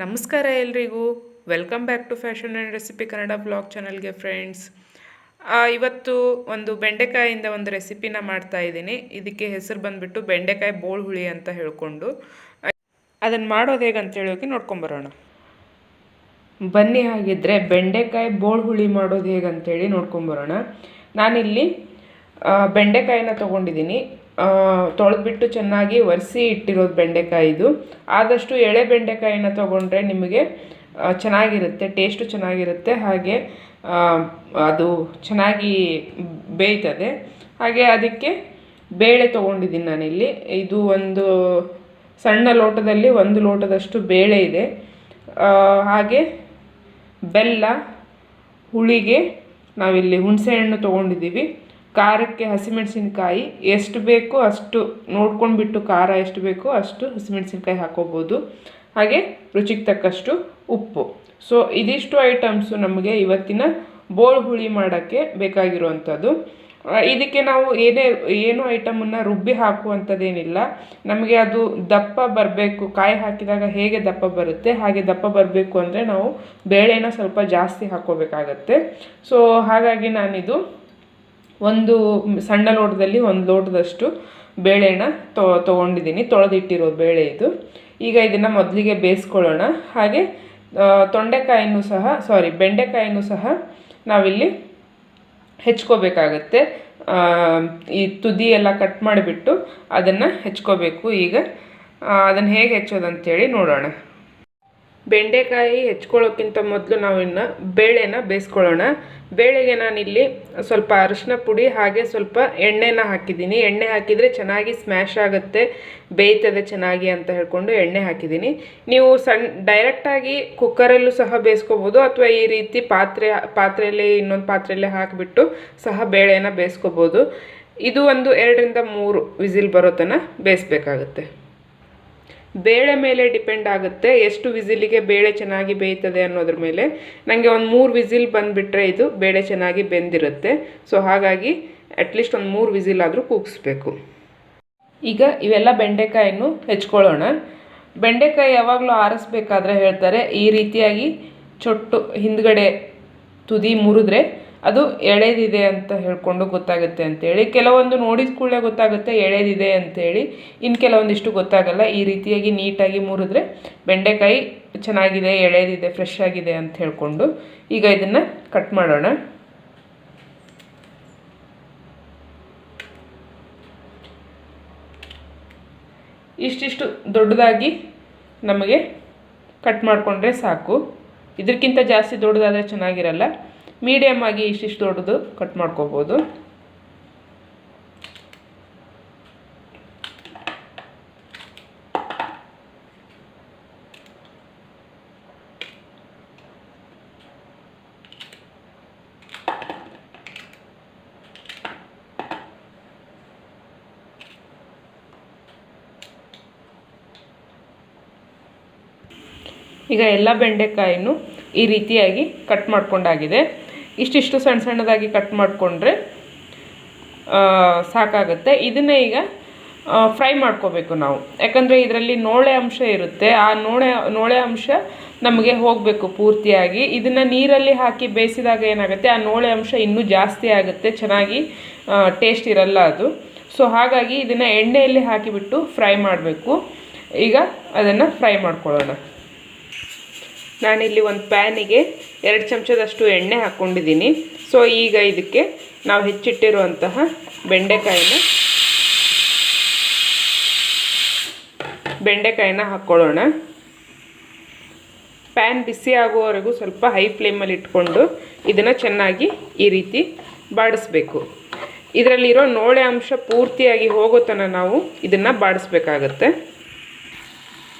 ನಮಸ್ಕಾರ ಎಲ್ರಿಗೂ. Welcome back to fashion and recipe Kannada blog ಚಾನಲ್ಗೆ ಫ್ರೆಂಡ್ಸ್. ಇವತ್ತು ಒಂದು ಬೆಂಡೆಕಾಯಿಂದ ಒಂದು ರೆಸಿಪಿನ ಮಾಡ್ತಾ ಇದ್ದೀನಿ. ಇದಕ್ಕೆ ಹೆಸರು ಬಂದುಬಿಟ್ಟು ಬೆಂಡೆಕಾಯಿ ಬೋಳು ಹುಳಿ ಅಂತ ಹೇಳ್ಕೊಂಡು ಅದನ್ನು ಮಾಡೋದು ಹೇಗೆ ಅಂತ ಹೇಳೋಕೆ ನೋಡ್ಕೊಂಬರೋಣ ಬನ್ನಿ. ಹಾಗಿದ್ದರೆ ಬೆಂಡೆಕಾಯಿ ಬೋಳು ಹುಳಿ ಮಾಡೋದು ಹೇಗೆ ಅಂತೇಳಿ ನೋಡ್ಕೊಂಬರೋಣ. ನಾನಿಲ್ಲಿ ಬೆಂಡೆಕಾಯಿನ ತೊಗೊಂಡಿದ್ದೀನಿ. ತೊಳೆದ್ಬಿಟ್ಟು ಚೆನ್ನಾಗಿ ಒರೆಸಿ ಇಟ್ಟಿರೋದು ಬೆಂಡೆಕಾಯಿದು. ಆದಷ್ಟು ಎಳೆ ಬೆಂಡೆಕಾಯಿನ ತೊಗೊಂಡ್ರೆ ನಿಮಗೆ ಚೆನ್ನಾಗಿರುತ್ತೆ, ಟೇಸ್ಟು ಚೆನ್ನಾಗಿರುತ್ತೆ, ಹಾಗೆ ಅದು ಚೆನ್ನಾಗಿ ಬೇಯ್ತದೆ. ಹಾಗೆ ಅದಕ್ಕೆ ಬೇಳೆ ತೊಗೊಂಡಿದ್ದೀನಿ ನಾನಿಲ್ಲಿ. ಇದು ಒಂದು ಸಣ್ಣ ಲೋಟದಲ್ಲಿ 1 ಲೋಟದಷ್ಟು ಬೇಳೆ ಇದೆ. ಹಾಗೆ ಬೆಲ್ಲ, ಹುಳಿಗೆ ನಾವಿಲ್ಲಿ ಹುಣಸೆಹಣ್ಣು ತೊಗೊಂಡಿದ್ದೀವಿ. ಖಾರಕ್ಕೆ ಹಸಿಮೆಣಸಿನ್ಕಾಯಿ ಎಷ್ಟು ಬೇಕೋ ಅಷ್ಟು ನೋಡ್ಕೊಂಡ್ಬಿಟ್ಟು, ಖಾರ ಎಷ್ಟು ಬೇಕೋ ಅಷ್ಟು ಹಸಿಮೆಣಸಿನ್ಕಾಯಿ ಹಾಕೋಬೋದು. ಹಾಗೆ ರುಚಿಗೆ ತಕ್ಕಷ್ಟು ಉಪ್ಪು. ಸೊ ಇದಿಷ್ಟು ಐಟಮ್ಸು ನಮಗೆ ಇವತ್ತಿನ ಬೋಳು ಹುಳಿ ಮಾಡೋಕ್ಕೆ ಬೇಕಾಗಿರುವಂಥದ್ದು. ಇದಕ್ಕೆ ನಾವು ಏನು ಐಟಮನ್ನು ರುಬ್ಬಿ ಹಾಕುವಂಥದ್ದೇನಿಲ್ಲ. ನಮಗೆ ಅದು ದಪ್ಪ ಬರಬೇಕು, ಕಾಯಿ ಹಾಕಿದಾಗ ಹೇಗೆ ದಪ್ಪ ಬರುತ್ತೆ ಹಾಗೆ ದಪ್ಪ ಬರಬೇಕು ಅಂದರೆ ನಾವು ಬೇಳೆನ ಸ್ವಲ್ಪ ಜಾಸ್ತಿ ಹಾಕ್ಕೋಬೇಕಾಗತ್ತೆ. ಸೊ ಹಾಗಾಗಿ ನಾನಿದು ಒಂದು ಸಣ್ಣ ಲೋಟದಲ್ಲಿ 1 ಲೋಟದಷ್ಟು ಬೇಳೆನ ತೊಗೊಂಡಿದ್ದೀನಿ. ತೊಳೆದಿಟ್ಟಿರೋ ಬೇಳೆ ಇದು. ಈಗ ಇದನ್ನು ಮೊದಲಿಗೆ ಬೇಯಿಸ್ಕೊಳ್ಳೋಣ. ಹಾಗೆ ಬೆಂಡೆಕಾಯಿನೂ ಸಹ ನಾವಿಲ್ಲಿ ಹೆಚ್ಕೋಬೇಕಾಗತ್ತೆ. ಈ ತುದಿ ಎಲ್ಲ ಕಟ್ ಮಾಡಿಬಿಟ್ಟು ಅದನ್ನು ಹೆಚ್ಕೋಬೇಕು. ಈಗ ಅದನ್ನು ಹೇಗೆ ಹೆಚ್ಚೋದಂತೇಳಿ ನೋಡೋಣ. ಬೆಂಡೆಕಾಯಿ ಹೆಚ್ಕೊಳ್ಳೋಕ್ಕಿಂತ ಮೊದಲು ನಾವಿನ್ನು ಬೇಳೆನ ಬೇಯಿಸ್ಕೊಳ್ಳೋಣ. ಬೇಳೆಗೆ ನಾನಿಲ್ಲಿ ಸ್ವಲ್ಪ ಅರಿಶಿನ ಪುಡಿ ಹಾಗೆ ಸ್ವಲ್ಪ ಎಣ್ಣೆನ ಹಾಕಿದ್ದೀನಿ. ಎಣ್ಣೆ ಹಾಕಿದರೆ ಚೆನ್ನಾಗಿ ಸ್ಮ್ಯಾಶ್ ಆಗುತ್ತೆ, ಬೇಯ್ತದೆ ಚೆನ್ನಾಗಿ ಅಂತ ಹೇಳ್ಕೊಂಡು ಎಣ್ಣೆ ಹಾಕಿದ್ದೀನಿ. ನೀವು ಡೈರೆಕ್ಟಾಗಿ ಕುಕ್ಕರಲ್ಲೂ ಸಹ ಬೇಯಿಸ್ಕೋಬೋದು, ಅಥವಾ ಈ ರೀತಿ ಪಾತ್ರೆಯಲ್ಲಿ ಇನ್ನೊಂದು ಪಾತ್ರೆಯಲ್ಲೇ ಹಾಕಿಬಿಟ್ಟು ಸಹ ಬೇಳೆನ ಬೇಯಿಸ್ಕೋಬೋದು. ಇದು ಒಂದು 2 ರಿಂದ 3 ವಿಸಿಲ್ ಬರೋ ತನಕ ಬೇಯಿಸ್ಬೇಕಾಗುತ್ತೆ. ಬೇಳೆ ಮೇಲೆ ಡಿಪೆಂಡ್ ಆಗುತ್ತೆ ಎಷ್ಟು ವಿಸಿಲಿಗೆ ಬೇಳೆ ಚೆನ್ನಾಗಿ ಬೇಯ್ತದೆ ಅನ್ನೋದ್ರ ಮೇಲೆ. ನನಗೆ ಒಂದು 3 ವಿಸಿಲ್ ಬಂದುಬಿಟ್ರೆ ಇದು ಬೇಳೆ ಚೆನ್ನಾಗಿ ಬೆಂದಿರುತ್ತೆ. ಸೊ ಹಾಗಾಗಿ ಅಟ್ಲೀಸ್ಟ್ ಒಂದು 3 ವಿಸಿಲ್ ಆದರೂ ಕೂಗಿಸ್ಬೇಕು. ಈಗ ಇವೆಲ್ಲ ಬೆಂಡೆಕಾಯನ್ನು ಹೆಚ್ಕೊಳ್ಳೋಣ. ಬೆಂಡೆಕಾಯಿ ಯಾವಾಗಲೂ ಆರಿಸ್ಬೇಕಾದ್ರೆ ಹೇಳ್ತಾರೆ ಈ ರೀತಿಯಾಗಿ ಚೊಟ್ಟು ಹಿಂದ್ಗಡೆ ತುದಿ ಮುರಿದ್ರೆ ಅದು ಎಳೆದಿದೆ ಅಂತ ಹೇಳ್ಕೊಂಡು ಗೊತ್ತಾಗುತ್ತೆ ಅಂತೇಳಿ. ಕೆಲವೊಂದು ನೋಡಿದ ಕೂಡಲೇ ಗೊತ್ತಾಗುತ್ತೆ ಎಳೆದಿದೆ ಅಂತೇಳಿ, ಇನ್ನು ಕೆಲವೊಂದಿಷ್ಟು ಗೊತ್ತಾಗಲ್ಲ. ಈ ರೀತಿಯಾಗಿ ನೀಟಾಗಿ ಮುರಿದ್ರೆ ಬೆಂಡೆಕಾಯಿ ಚೆನ್ನಾಗಿದೆ, ಎಳೆದಿದೆ, ಫ್ರೆಶ್ ಆಗಿದೆ ಅಂತ ಹೇಳ್ಕೊಂಡು. ಈಗ ಇದನ್ನು ಕಟ್ ಮಾಡೋಣ. ಇಷ್ಟಿಷ್ಟು ದೊಡ್ಡದಾಗಿ ನಮಗೆ ಕಟ್ ಮಾಡಿಕೊಂಡ್ರೆ ಸಾಕು. ಇದಕ್ಕಿಂತ ಜಾಸ್ತಿ ದೊಡ್ಡದಾದರೆ ಚೆನ್ನಾಗಿರಲ್ಲ. ಮೀಡಿಯಮ್ ಆಗಿ ಇಷ್ಟಿಷ್ಟು ದೊಡ್ಡದು ಕಟ್ ಮಾಡ್ಕೋಬೋದು. ಈಗ ಎಲ್ಲ ಬೆಂಡೆಕಾಯಿನೂ ಈ ರೀತಿಯಾಗಿ ಕಟ್ ಮಾಡ್ಕೊಂಡಾಗಿದೆ. ಇಷ್ಟಿಷ್ಟು ಸಣ್ಣ ಸಣ್ಣದಾಗಿ ಕಟ್ ಮಾಡಿಕೊಂಡ್ರೆ ಸಾಕಾಗುತ್ತೆ. ಇದನ್ನೇ ಈಗ ಫ್ರೈ ಮಾಡ್ಕೋಬೇಕು ನಾವು. ಯಾಕಂದರೆ ಇದರಲ್ಲಿ ನೋಳೆ ಅಂಶ ಇರುತ್ತೆ. ಆ ನೋಳೆ ಅಂಶ ನಮಗೆ ಹೋಗಬೇಕು ಪೂರ್ತಿಯಾಗಿ. ಇದನ್ನು ನೀರಲ್ಲಿ ಹಾಕಿ ಬೇಯಿಸಿದಾಗ ಏನಾಗುತ್ತೆ, ಆ ನೋಳೆ ಅಂಶ ಇನ್ನೂ ಜಾಸ್ತಿ ಆಗುತ್ತೆ, ಚೆನ್ನಾಗಿ ಟೇಸ್ಟ್ ಇರಲ್ಲ ಅದು. ಸೊ ಹಾಗಾಗಿ ಇದನ್ನು ಎಣ್ಣೆಯಲ್ಲಿ ಹಾಕಿಬಿಟ್ಟು ಫ್ರೈ ಮಾಡಬೇಕು. ಈಗ ಅದನ್ನು ಫ್ರೈ ಮಾಡ್ಕೊಳ್ಳೋಣ. ನಾನಿಲ್ಲಿ ಒಂದು ಪ್ಯಾನಿಗೆ 2 ಚಮಚದಷ್ಟು ಎಣ್ಣೆ ಹಾಕ್ಕೊಂಡಿದ್ದೀನಿ. ಸೊ ಈಗ ಇದಕ್ಕೆ ನಾವು ಹೆಚ್ಚಿಟ್ಟಿರುವಂತಹ ಬೆಂಡೆಕಾಯಿನ ಹಾಕ್ಕೊಳ್ಳೋಣ. ಪ್ಯಾನ್ ಬಿಸಿ ಆಗುವವರೆಗೂ ಸ್ವಲ್ಪ ಹೈ ಫ್ಲೇಮಲ್ಲಿ ಇಟ್ಕೊಂಡು ಇದನ್ನು ಚೆನ್ನಾಗಿ ಈ ರೀತಿ ಬಾಡಿಸ್ಬೇಕು. ಇದರಲ್ಲಿರೋ ನೋಳೆ ಅಂಶ ಪೂರ್ತಿಯಾಗಿ ಹೋಗೋ ತನಕ ನಾವು ಇದನ್ನು ಬಾಡಿಸ್ಬೇಕಾಗತ್ತೆ.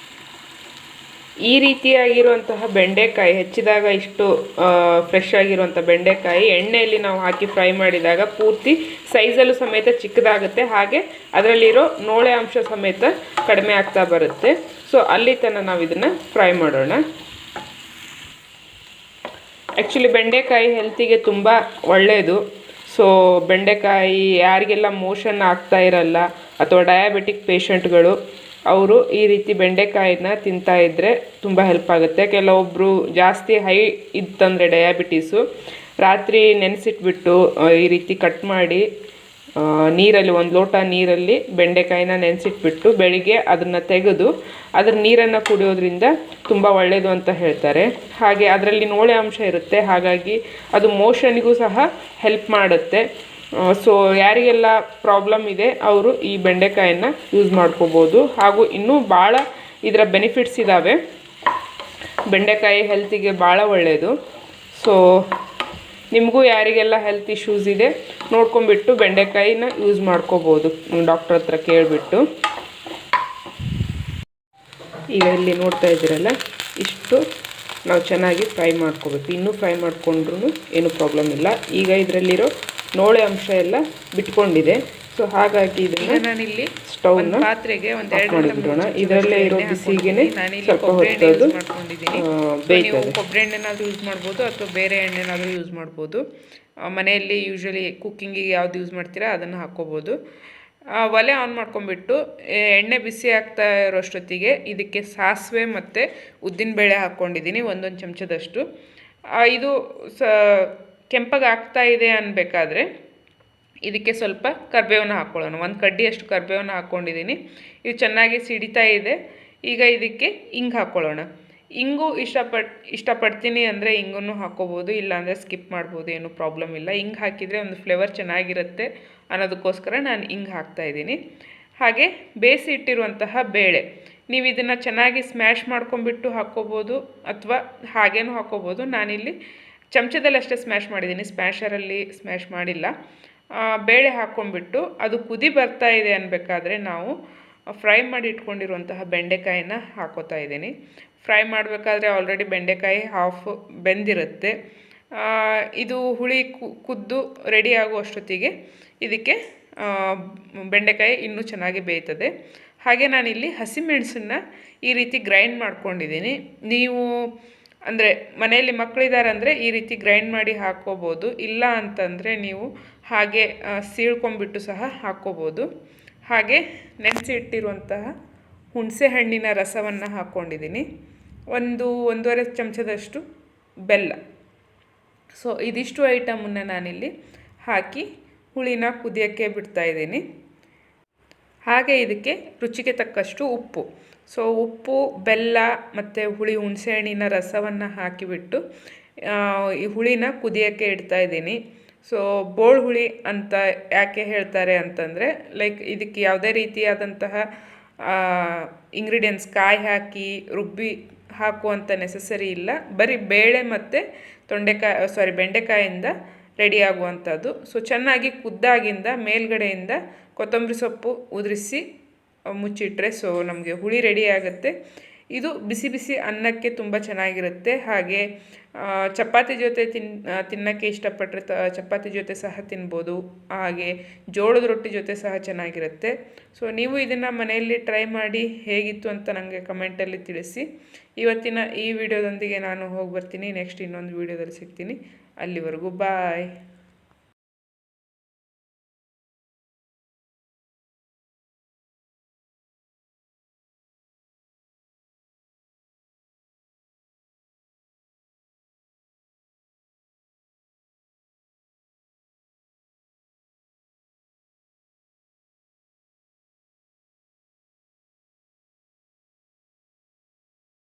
ಈ ರೀತಿಯಾಗಿರುವಂತಹ ಬೆಂಡೆಕಾಯಿ ಹೆಚ್ಚಿದಾಗ, ಇಷ್ಟು ಫ್ರೆಶ್ ಆಗಿರುವಂಥ ಬೆಂಡೆಕಾಯಿ ಎಣ್ಣೆಯಲ್ಲಿ ನಾವು ಹಾಕಿ ಫ್ರೈ ಮಾಡಿದಾಗ ಪೂರ್ತಿ ಸೈಜಲ್ಲೂ ಸಮೇತ ಚಿಕ್ಕದಾಗುತ್ತೆ. ಹಾಗೆ ಅದರಲ್ಲಿರೋ ನೋಳೆ ಅಂಶ ಸಮೇತ ಕಡಿಮೆ ಆಗ್ತಾ ಬರುತ್ತೆ. ಸೊ ಅಲ್ಲಿ ತನಕ ನಾವು ಇದನ್ನು ಫ್ರೈ ಮಾಡೋಣ. ಆ್ಯಕ್ಚುಲಿ ಬೆಂಡೆಕಾಯಿ ಹೆಲ್ತಿಗೆ ತುಂಬ ಒಳ್ಳೆಯದು. ಸೊ ಬೆಂಡೆಕಾಯಿ ಯಾರಿಗೆಲ್ಲ ಮೋಷನ್ ಆಗ್ತಾ ಇರಲ್ಲ ಅಥವಾ ಡಯಾಬಿಟಿಕ್ ಪೇಷಂಟ್ಗಳು ಅವರು ಈ ರೀತಿ ಬೆಂಡೆಕಾಯಿನ ತಿಂತಾ ಇದ್ದರೆ ತುಂಬ ಹೆಲ್ಪ್ ಆಗುತ್ತೆ. ಕೆಲವೊಬ್ಬರು ಜಾಸ್ತಿ ಹೈ ಇತ್ತಂದರೆ ಡಯಾಬಿಟೀಸು ರಾತ್ರಿ ನೆನೆಸಿಟ್ಬಿಟ್ಟು ಈ ರೀತಿ ಕಟ್ ಮಾಡಿ ನೀರಲ್ಲಿ 1 ಲೋಟ ನೀರಲ್ಲಿ ಬೆಂಡೆಕಾಯಿನ ನೆನೆಸಿಟ್ಬಿಟ್ಟು ಬೆಳಿಗ್ಗೆ ಅದನ್ನು ತೆಗೆದು ಅದರ ನೀರನ್ನು ಕುಡಿಯೋದ್ರಿಂದ ತುಂಬ ಒಳ್ಳೆಯದು ಅಂತ ಹೇಳ್ತಾರೆ. ಹಾಗೆ ಅದರಲ್ಲಿ ನೋಳೆ ಅಂಶ ಇರುತ್ತೆ, ಹಾಗಾಗಿ ಅದು ಮೋಷನ್ಗೂ ಸಹ ಹೆಲ್ಪ್ ಮಾಡುತ್ತೆ. ಸೊ ಯಾರಿಗೆಲ್ಲ ಪ್ರಾಬ್ಲಮ್ ಇದೆ ಅವರು ಈ ಬೆಂಡೆಕಾಯನ್ನು ಯೂಸ್ ಮಾಡ್ಕೋಬೋದು. ಹಾಗೂ ಇನ್ನೂ ಭಾಳ ಇದರ ಬೆನಿಫಿಟ್ಸ್ ಇದ್ದಾವೆ. ಬೆಂಡೆಕಾಯಿ ಹೆಲ್ತಿಗೆ ಭಾಳ ಒಳ್ಳೆಯದು. ಸೊ ನಿಮಗೂ ಯಾರಿಗೆಲ್ಲ ಹೆಲ್ತ್ ಇಶ್ಯೂಸ್ ಇದೆ ನೋಡ್ಕೊಂಬಿಟ್ಟು ಬೆಂಡೆಕಾಯಿನ ಯೂಸ್ ಮಾಡ್ಕೋಬೋದು ಡಾಕ್ಟ್ರ್ ಹತ್ರ ಕೇಳಿಬಿಟ್ಟು. ಈಗ ಇಲ್ಲಿ ನೋಡ್ತಾ ಇದ್ದೀರಲ್ಲ, ಇಷ್ಟು ನಾವು ಚೆನ್ನಾಗಿ ಫ್ರೈ ಮಾಡ್ಕೋಬೇಕು. ಇನ್ನೂ ಫ್ರೈ ಮಾಡಿಕೊಂಡ್ರೂ ಏನೂ ಪ್ರಾಬ್ಲಮ್ ಇಲ್ಲ. ಈಗ ಇದರಲ್ಲಿರೋ ನೋಳೆ ಅಂಶ ಎಲ್ಲ ಬಿಟ್ಕೊಂಡಿದೆ. ಸೊ ಹಾಗಾಗಿ ಇದನ್ನು ನಾನಿಲ್ಲಿ ಸ್ಟವ್ನ ಪಾತ್ರೆಗೆ ಮಾಡಿಬಿಡೋಣ. ಇದರಲ್ಲೇ ಇರೋ ಬಿಸಿಗೆ ಸ್ವಲ್ಪ ಹೊತ್ತದು ಬೇಯ್ತದೆ. ಕೊಬ್ಬರಿ ಎಣ್ಣೆನಾದರೂ ಯೂಸ್ ಮಾಡ್ಬೋದು ಅಥವಾ ಬೇರೆ ಎಣ್ಣೆನಾದರೂ ಯೂಸ್ ಮಾಡ್ಬೋದು. ಮನೆಯಲ್ಲಿ ಯೂಶ್ವಲಿ ಕುಕ್ಕಿಂಗಿಗೆ ಯಾವ್ದು ಯೂಸ್ ಮಾಡ್ತೀರಾ ಅದನ್ನು ಹಾಕ್ಕೋಬೋದು. ಒಲೆ ಆನ್ ಮಾಡ್ಕೊಂಬಿಟ್ಟು ಎಣ್ಣೆ ಬಿಸಿ ಆಗ್ತಾ ಇರೋಷ್ಟೊತ್ತಿಗೆ ಇದಕ್ಕೆ ಸಾಸಿವೆ ಮತ್ತು ಉದ್ದಿನಬೇಳೆ ಹಾಕ್ಕೊಂಡಿದ್ದೀನಿ 1 ಚಮಚದಷ್ಟು. ಇದು ಕೆಂಪಗೆ ಆಗ್ತಾ ಇದೆ ಅನ್ಬೇಕಾದ್ರೆ ಇದಕ್ಕೆ ಸ್ವಲ್ಪ ಕರಿಬೇವನ್ನ ಹಾಕ್ಕೊಳ್ಳೋಣ. 1 ಕಡ್ಡಿಯಷ್ಟು ಕರಿಬೇವನ್ನ ಹಾಕ್ಕೊಂಡಿದ್ದೀನಿ. ಇದು ಚೆನ್ನಾಗಿ ಸಿಡಿತಾ ಇದೆ. ಈಗ ಇದಕ್ಕೆ ಇಂಗು ಹಾಕ್ಕೊಳ್ಳೋಣ. ಇಂಗು ಇಷ್ಟಪಡ್ತೀನಿ ಅಂದರೆ ಇಂಗನ್ನು ಹಾಕ್ಕೋಬೋದು, ಇಲ್ಲಾಂದರೆ ಸ್ಕಿಪ್ ಮಾಡ್ಬೋದು, ಏನೂ ಪ್ರಾಬ್ಲಮ್ ಇಲ್ಲ. ಇಂಗು ಹಾಕಿದರೆ ಒಂದು ಫ್ಲೇವರ್ ಚೆನ್ನಾಗಿರುತ್ತೆ ಅನ್ನೋದಕ್ಕೋಸ್ಕರ ನಾನು ಇಂಗು ಹಾಕ್ತಾಯಿದ್ದೀನಿ. ಹಾಗೆ ಬೇಯಿಸಿ ಇಟ್ಟಿರುವಂತಹ ಬೇಳೆ, ನೀವು ಇದನ್ನು ಚೆನ್ನಾಗಿ ಸ್ಮ್ಯಾಶ್ ಮಾಡ್ಕೊಂಬಿಟ್ಟು ಹಾಕ್ಕೋಬೋದು ಅಥವಾ ಹಾಗೇನೂ ಹಾಕ್ಕೋಬೋದು. ನಾನಿಲ್ಲಿ ಚಮಚದಲ್ಲಿ ಅಷ್ಟೇ ಸ್ಮ್ಯಾಶ್ ಮಾಡಿದ್ದೀನಿ, ಸ್ಮ್ಯಾಶರಲ್ಲಿ ಸ್ಮ್ಯಾಶ್ ಮಾಡಿಲ್ಲ. ಬೇಳೆ ಹಾಕ್ಕೊಂಡ್ಬಿಟ್ಟು ಅದು ಕುದಿ ಬರ್ತಾ ಇದೆ ಅನ್ಬೇಕಾದ್ರೆ ನಾವು ಫ್ರೈ ಮಾಡಿ ಇಟ್ಕೊಂಡಿರುವಂತಹ ಬೆಂಡೆಕಾಯಿನ ಹಾಕೋತಾ ಇದ್ದೀನಿ. ಫ್ರೈ ಮಾಡಬೇಕಾದ್ರೆ ಆಲ್ರೆಡಿ ಬೆಂಡೆಕಾಯಿ ಹಾಫ್ ಬೆಂದಿರುತ್ತೆ. ಇದು ಹುಳಿ ಕುದ್ದು ರೆಡಿ ಆಗುವಷ್ಟೊತ್ತಿಗೆ ಇದಕ್ಕೆ ಬೆಂಡೆಕಾಯಿ ಇನ್ನೂ ಚೆನ್ನಾಗಿ ಬೇಯ್ತದೆ. ಹಾಗೆ ನಾನಿಲ್ಲಿ ಹಸಿಮೆಣಸನ್ನು ಈ ರೀತಿ ಗ್ರೈಂಡ್ ಮಾಡ್ಕೊಂಡಿದ್ದೀನಿ. ನೀವು ಅಂದರೆ ಮನೆಯಲ್ಲಿ ಮಕ್ಕಳಿದ್ದಾರೆ ಅಂದರೆ ಈ ರೀತಿ ಗ್ರೈಂಡ್ ಮಾಡಿ ಹಾಕ್ಕೋಬೋದು. ಇಲ್ಲ ಅಂತಂದರೆ ನೀವು ಹಾಗೆ ಸೀಳ್ಕೊಂಬಿಟ್ಟು ಸಹ ಹಾಕ್ಕೋಬೋದು. ಹಾಗೆ ನೆನೆಸಿ ಇಟ್ಟಿರುವಂತಹ ಹುಣಸೆ ಹಣ್ಣಿನ ರಸವನ್ನು ಹಾಕ್ಕೊಂಡಿದ್ದೀನಿ. 1.5 ಚಮಚದಷ್ಟು ಬೆಲ್ಲ. ಸೊ ಇದಿಷ್ಟು ಐಟಮನ್ನು ನಾನಿಲ್ಲಿ ಹಾಕಿ ಹುಳಿನ ಕುದಿಯೋಕ್ಕೆ ಬಿಡ್ತಾಯಿದ್ದೀನಿ. ಹಾಗೆ ಇದಕ್ಕೆ ರುಚಿಗೆ ತಕ್ಕಷ್ಟು ಉಪ್ಪು. ಸೊ ಉಪ್ಪು, ಬೆಲ್ಲ ಮತ್ತು ಹುಣಸೆ ಹಣ್ಣಿನ ರಸವನ್ನು ಹಾಕಿಬಿಟ್ಟು ಈ ಹುಳಿನ ಕುದಿಯೋಕ್ಕೆ ಇಡ್ತಾಯಿದ್ದೀನಿ. ಸೊ ಬೋಳು ಹುಳಿ ಅಂತ ಯಾಕೆ ಹೇಳ್ತಾರೆ ಅಂತಂದರೆ ಲೈಕ್ ಇದಕ್ಕೆ ಯಾವುದೇ ರೀತಿಯಾದಂತಹ ಇಂಗ್ರೀಡಿಯೆಂಟ್ಸ್ ಕಾಯಿ ಹಾಕಿ ರುಬ್ಬಿ ಹಾಕುವಂಥ ನೆಸಸರಿ ಇಲ್ಲ. ಬರೀ ಬೇಳೆ ಮತ್ತು ಬೆಂಡೆಕಾಯಿಂದ ರೆಡಿ ಆಗುವಂಥದ್ದು. ಸೊ ಚೆನ್ನಾಗಿ ಕುದ್ದಾಗಿಂದ ಮೇಲ್ಗಡೆಯಿಂದ ಕೊತ್ತಂಬರಿ ಸೊಪ್ಪು ಉದುರಿಸಿ ಮುಚ್ಚಿಟ್ರೆ ಸೊ ನಮಗೆ ಹುಳಿ ರೆಡಿ ಆಗುತ್ತೆ. ಇದು ಬಿಸಿ ಬಿಸಿ ಅನ್ನಕ್ಕೆ ತುಂಬ ಚೆನ್ನಾಗಿರುತ್ತೆ. ಹಾಗೆ ಚಪಾತಿ ಜೊತೆ ತಿನ್ನೋಕ್ಕೆ ಇಷ್ಟಪಟ್ಟರೆ ಚಪಾತಿ ಜೊತೆ ಸಹ ತಿನ್ಬೋದು. ಹಾಗೆ ಜೋಳದ ರೊಟ್ಟಿ ಜೊತೆ ಸಹ ಚೆನ್ನಾಗಿರುತ್ತೆ. ಸೊ ನೀವು ಇದನ್ನು ಮನೆಯಲ್ಲಿ ಟ್ರೈ ಮಾಡಿ ಹೇಗಿತ್ತು ಅಂತ ನನಗೆ ಕಮೆಂಟಲ್ಲಿ ತಿಳಿಸಿ. ಇವತ್ತಿನ ಈ ವಿಡಿಯೋದೊಂದಿಗೆ ನಾನು ಹೋಗಿ ಬರ್ತೀನಿ. ನೆಕ್ಸ್ಟ್ ಇನ್ನೊಂದು ವಿಡಿಯೋದಲ್ಲಿ ಸಿಗ್ತೀನಿ. ಅಲ್ಲಿವರೆಗೂ ಬಾಯ್.